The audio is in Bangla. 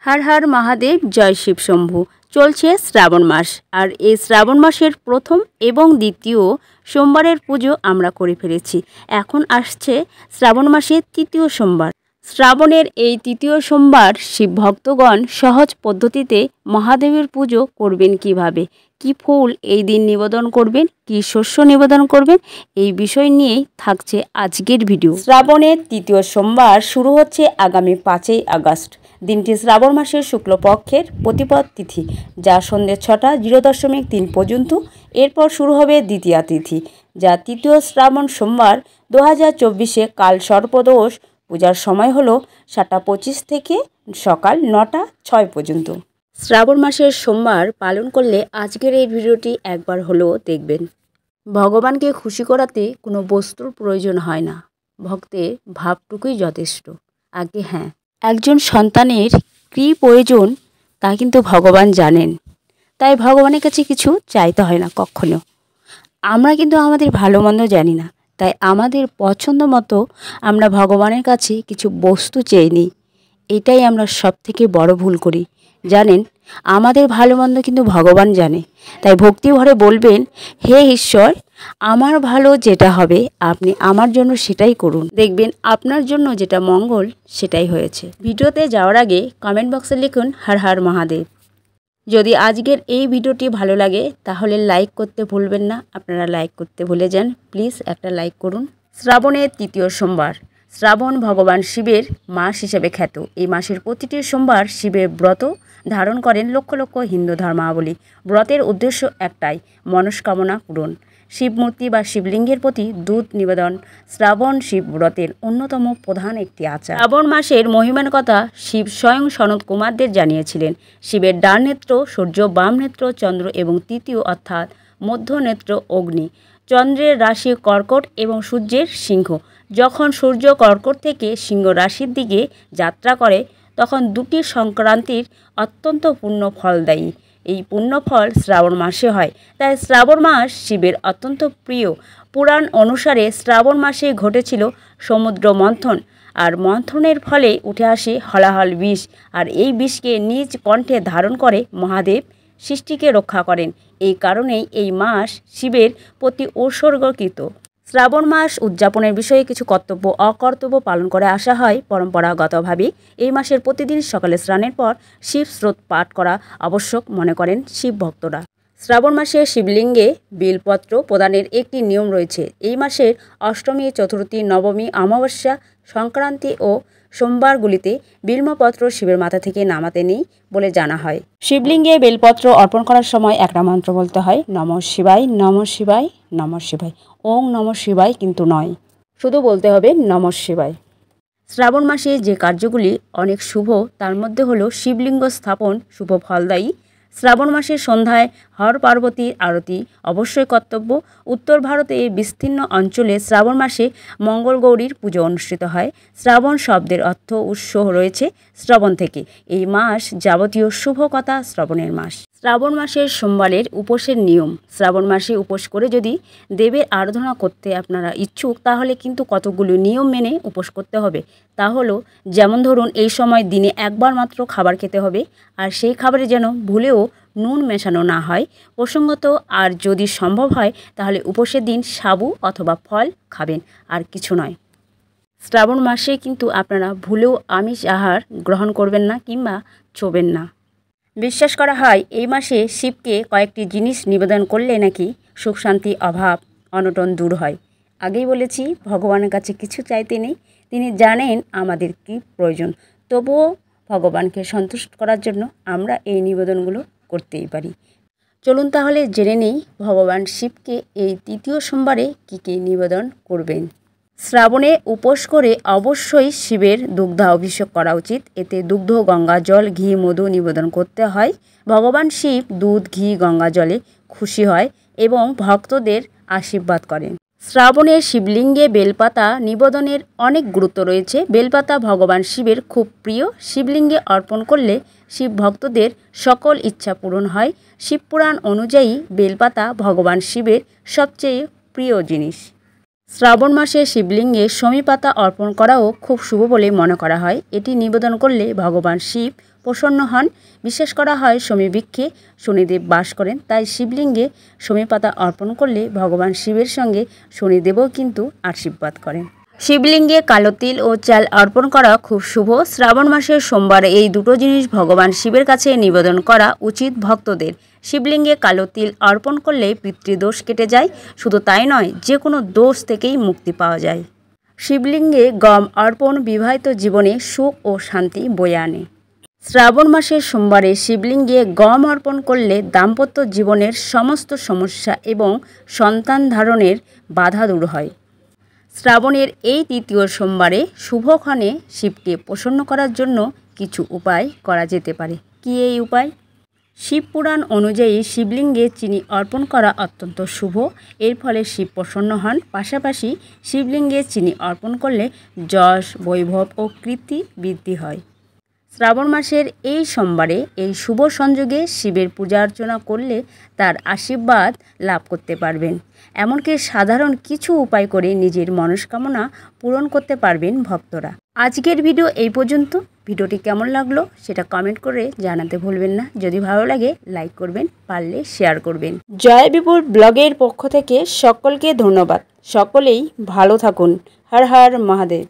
हर हर महादेव जय शिव शम्भु। चलছে শ্রাবণ মাস আর এই শ্রাবণ মাসের প্রথম এবং দ্বিতীয় সোমবারের পুজো আমরা করে ফেলেছি। এখন আসছে শ্রাবণ মাসের তৃতীয় সোমবার। শ্রাবণের এই তৃতীয় সোমবার শিব ভক্তগণ সহজ পদ্ধতিতে মহাদেবের পুজো করবেন কিভাবে, কি ফুল এই দিন নিবেদন করবেন, কি শস্য নিবেদন করবেন, এই বিষয় নিয়েই থাকছে আজকের ভিডিও। শ্রাবণের তৃতীয় সোমবার শুরু হচ্ছে আগামী 5ই আগস্ট। দিনটি শ্রাবণ মাসের শুক্লপক্ষের প্রতিপদ তিথি, যা সন্ধ্যে 6:0.3 পর্যন্ত। এরপর শুরু হবে দ্বিতীয়া তিথি, যা তৃতীয় শ্রাবণ সোমবার 2024 কাল সর্পদোষ। পূজার সময় হলো 7:25 থেকে সকাল 9:06 পর্যন্ত। শ্রাবণ মাসের সোমবার পালন করলে আজকের এই ভিডিওটি একবার হলেও দেখবেন। ভগবানকে খুশি করাতে কোনো বস্তুর প্রয়োজন হয় না, ভক্তের ভাবটুকুই যথেষ্ট। আগে হ্যাঁ, একজন সন্তানের কী প্রয়োজন তা কিন্তু ভগবান জানেন, তাই ভগবানের কাছে কিছু চাইতে হয় না কখনো। আমরা কিন্তু আমাদের ভালো মন্দ জানি না, তাই আমাদের পছন্দ মতো আমরা ভগবানের কাছে কিছু বস্তু চেয়ে নিই। এটাই আমরা সবথেকে বড় ভুল করি। জানেন, আমাদের ভালো মন্দ কিন্তু ভগবান জানে, তাই ভক্তি ভরে বলবেন, হে ঈশ্বর, আমার ভালো যেটা হবে আপনি আমার জন্য সেটাই করুন, দেখবেন আপনার জন্য যেটা মঙ্গল সেটাই হয়েছে। ভিডিওতে যাওয়ার আগে কমেন্ট বক্সে লিখুন হর হর মহাদেব। যদি আজকের এই ভিডিওটি ভালো লাগে তাহলে লাইক করতে ভুলবেন না। আপনারা লাইক করতে ভুলে যান, প্লিজ একটা লাইক করুন। শ্রাবণের তৃতীয় সোমবার। শ্রাবণ ভগবান শিবের মাস হিসেবে খ্যাত। এই মাসের প্রতিটি সোমবার শিবের ব্রত ধারণ করেন লক্ষ লক্ষ হিন্দু ধর্মাবলী। ব্রতের উদ্দেশ্য একটাই, মনস্কামনা পূরণ। শিবমূর্তি বা শিবলিঙ্গের প্রতি দুধ নিবেদন শ্রাবণ শিব ব্রতের অন্যতম প্রধান একটি আচার। শ্রাবণ মাসের মহিমার কথা শিব স্বয়ং সনত কুমারদের জানিয়েছিলেন। শিবের ডান নেত্র সূর্য, বাম নেত্র চন্দ্র এবং তৃতীয় অর্থাৎ মধ্য নেত্র অগ্নি। চন্দ্রের রাশি কর্কট এবং সূর্যের সিংহ। যখন সূর্য কর্কট থেকে সিংহ রাশির দিকে যাত্রা করে তখন দুটি সংক্রান্তির অত্যন্ত পূর্ণ ফলদায়ী। এই পুণ্যফল শ্রাবণ মাসে হয়, তাই শ্রাবণ মাস শিবের অত্যন্ত প্রিয়। পুরাণ অনুসারে শ্রাবণ মাসে ঘটেছিল সমুদ্র মন্থন, আর মন্থনের ফলে উঠে আসে হলাহল বিষ, আর এই বিষকে নিজ কণ্ঠে ধারণ করে মহাদেব সৃষ্টিকে রক্ষা করেন। এই কারণেই এই মাস শিবের প্রতি উৎসর্গকৃত। শ্রাবণ মাস উদযাপনের বিষয়ে কিছু কর্তব্য অকর্তব্য পালন করে আসা হয় পরম্পরাগতভাবে। এই মাসের প্রতিদিন সকালে স্নানের পর শিব স্রোত পাঠ করা আবশ্যক মনে করেন শিব ভক্তরা। শ্রাবণ মাসে শিবলিঙ্গে বিলপত্র প্রদানের একটি নিয়ম রয়েছে। এই মাসের অষ্টমী, চতুর্থী, নবমী, অমাবস্যা, সংক্রান্তি ও সোমবারগুলিতে বিল্বপত্র শিবের মাথা থেকে নামাতে নেই বলে জানা হয়। শিবলিঙ্গে বেলপত্র অর্পণ করার সময় একটা মন্ত্র বলতে হয়, নমঃ শিবায়, নমঃ শিবায়, নমঃ শিবায়। ওং নমঃ শিবায় কিন্তু নয়, শুধু বলতে হবে নমঃ শিবায়। শ্রাবণ মাসে যে কার্যগুলি অনেক শুভ তার মধ্যে হলো শিবলিঙ্গ স্থাপন শুভ ফলদায়ী। শ্রাবণ মাসের সন্ধ্যায় হর পার্বতীর আরতি অবশ্যই কর্তব্য। উত্তর ভারতে বিস্তীর্ণ অঞ্চলে শ্রাবণ মাসে মঙ্গল গৌরীর পুজো অনুষ্ঠিত হয়। শ্রাবণ শব্দের অর্থ উৎস রয়েছে শ্রবণ থেকে। এই মাস যাবতীয় শুভ কথা শ্রবণের মাস। শ্রাবণ মাসের সোমবারের উপোসের নিয়ম। শ্রাবণ মাসে উপোস করে যদি দেবের আরাধনা করতে আপনারা ইচ্ছুক তাহলে কিন্তু কতগুলো নিয়ম মেনে উপোস করতে হবে। তা হলো, যেমন ধরুন, এই সময় দিনে একবার মাত্র খাবার খেতে হবে, আর সেই খাবারে যেন ভুলেও নুন মেশানো না হয় প্রসঙ্গত। আর যদি সম্ভব হয় তাহলে উপোসের দিন সাবু অথবা ফল খাবেন, আর কিছু নয়। শ্রাবণ মাসে কিন্তু আপনারা ভুলেও আমিষ আহার গ্রহণ করবেন না কিংবা ছোবেন না। বিশ্বাস করা হয় এই মাসে শিবকে কয়েকটি জিনিস নিবেদন করলে নাকি সুখ শান্তি অভাব অনটন দূর হয়। আগেই বলেছি, ভগবানের কাছে কিছু চাইতে নেই, তিনি জানেন আমাদের কি প্রয়োজন। তবুও ভগবানকে সন্তুষ্ট করার জন্য আমরা এই নিবেদনগুলো করতেই পারি। চলুন তাহলে জেনে নেই ভগবান শিবকে এই তৃতীয় সোমবারে কী কী নিবেদন করবেন। শ্রাবণে উপোস করে অবশ্যই শিবের দুগ্ধ অভিষেক করা উচিত। এতে দুগ্ধ, গঙ্গা জল, ঘি, মধু নিবেদন করতে হয়। ভগবান শিব দুধ, ঘি, গঙ্গা জলে খুশি হয় এবং ভক্তদের আশীর্বাদ করেন। শ্রাবণে শিবলিঙ্গে বেলপাতা নিবেদনের অনেক গুরুত্ব রয়েছে। বেলপাতা ভগবান শিবের খুব প্রিয়। শিবলিঙ্গে অর্পণ করলে শিব ভক্তদের সকল ইচ্ছা পূরণ হয়। শিবপুরাণ অনুযায়ী বেলপাতা ভগবান শিবের সবচেয়ে প্রিয় জিনিস। শ্রাবণ মাসে শিবলিঙ্গে শমী পাতা অর্পণ করাও খুব শুভ বলে মনে করা হয়। এটি নিবেদন করলে ভগবান শিব প্রসন্ন হন। বিশ্বাস করা হয় শমীবৃক্ষে শনিদেব বাস করেন, তাই শিবলিঙ্গে শমী পাতা অর্পণ করলে ভগবান শিবের সঙ্গে শনিদেবও কিন্তু আশীর্বাদ করেন। শিবলিঙ্গে কালো তিল ও চাল অর্পণ করা খুব শুভ। শ্রাবণ মাসের সোমবার এই দুটো জিনিস ভগবান শিবের কাছে নিবেদন করা উচিত ভক্তদের। শিবলিঙ্গে কালো তিল অর্পণ করলে পিতৃদোষ কেটে যায়। শুধু তাই নয়, যে কোনো দোষ থেকেই মুক্তি পাওয়া যায়। শিবলিঙ্গে গম অর্পণ বিবাহিত জীবনে সুখ ও শান্তি বয়ে আনে। শ্রাবণ মাসের সোমবারে শিবলিঙ্গে গম অর্পণ করলে দাম্পত্য জীবনের সমস্ত সমস্যা এবং সন্তান ধারণের বাধা দূর হয়। শ্রাবণের এই তৃতীয় সোমবারে শুভক্ষণে শিবকে প্রসন্ন করার জন্য কিছু উপায় করা যেতে পারে। কি এই উপায়? শিবপুরাণ অনুযায়ী শিবলিঙ্গে চিনি অর্পণ করা অত্যন্ত শুভ। এর ফলে শিব প্রসন্ন হন। পাশাপাশি শিবলিঙ্গে চিনি অর্পণ করলে যশ, বৈভব ও কীর্তি বৃদ্ধি হয়। শ্রাবণ মাসের এই সোমবারে এই শুভ সংযোগে শিবের পূজা অর্চনা করলে তার আশীর্বাদ লাভ করতে পারবেন। এমনকি সাধারণ কিছু উপায় করে নিজের মনস্কামনা পূরণ করতে পারবেন ভক্তরা। আজকের ভিডিও এই পর্যন্ত। ভিডিওটি কেমন লাগলো সেটা কমেন্ট করে জানাতে ভুলবেন না। যদি ভালো লাগে লাইক করবেন, পারলে শেয়ার করবেন। জয় বিপুল ব্লগের পক্ষ থেকে সকলকে ধন্যবাদ। সকলেই ভালো থাকুন। হর হর মহাদেব।